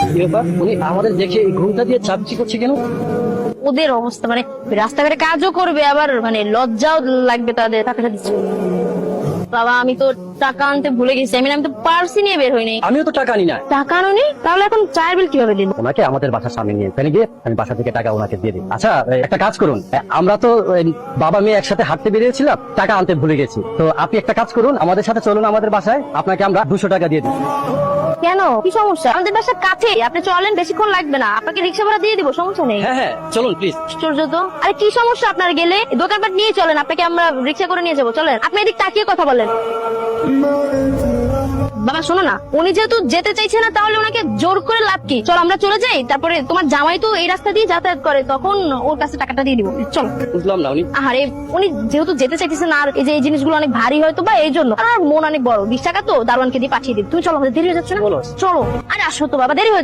কি ব্যাপার, উনি আমাদের দেখে এই ঘুমটা দিয়ে চাপচি করছে কেন? ওদের অবস্থা মানে রাস্তাঘাটে কাজও করবে, আবার মানে লজ্জাও লাগবে তাদের। টাকাটা দিচ্ছে। বাবা আমি তো টাকা আনতে ভুলে গেছি। আমি তো পার্সি নিয়ে বের হইনি। আমিও তো টাকা আনি না। টাকা আনুনি? তাহলে এখন চায়ের বিল কিভাবে দিন? ওনাকে আমাদের বাসার সামনে নিয়ে ফেলে গিয়ে আমি বাসা থেকে টাকা ওনাকে দিয়ে দিই। আচ্ছা একটা কাজ করুন, আমরা তো বাবা মেয়ে একসাথে হাঁটতে বেরিয়েছিলাম, টাকা আনতে ভুলে গেছি। তো আপনি একটা কাজ করুন, আমাদের সাথে চলুন আমাদের বাসায়, আপনাকে আমরা 200 টাকা দিয়ে দিই। কেন, কি সমস্যা? আমাদের বাসার কাছে, আপনি চলেন, বেশিক্ষণ লাগবে না। আপনাকে রিক্সা ভাড়া দিয়ে দিব, সমস্যা নেই। হ্যাঁ হ্যাঁ চলুন প্লিজ। আশ্চর্য তো। আরে কি সমস্যা আপনার গেলে? দোকানপাট নিয়ে চলেন, আপনাকে আমরা রিক্সা করে নিয়ে যাবো, চলেন। আপনি এদিক তাকিয়ে কথা বলেন। বাবা শোনো না, উনি যেহেতু যেতে চাইছে না, তাহলে ওনাকে জোর করে লাভ কি? চল আমরা চলে যাই, তারপরে তোমার জামাই তো এই রাস্তা দিয়ে যাতায়াত করে, তখন ওর কাছে টাকাটা দিয়ে দিব। চলো। বুঝলাম না, উনি আরে উনি যেহেতু যেতে চাইতেছে না, আর এই যে এই জিনিসগুলো অনেক ভারী হয়তো বা এই জন্য, আর মন অনেক বড়, 20 টাকা তো দারোয়ানকে দিয়ে পাঠিয়ে দিই। তুমি চলো, আমাদের দেরি হয়ে যাচ্ছে না? বলো। চলো। আরে আসো তো বাবা, দেরি হয়ে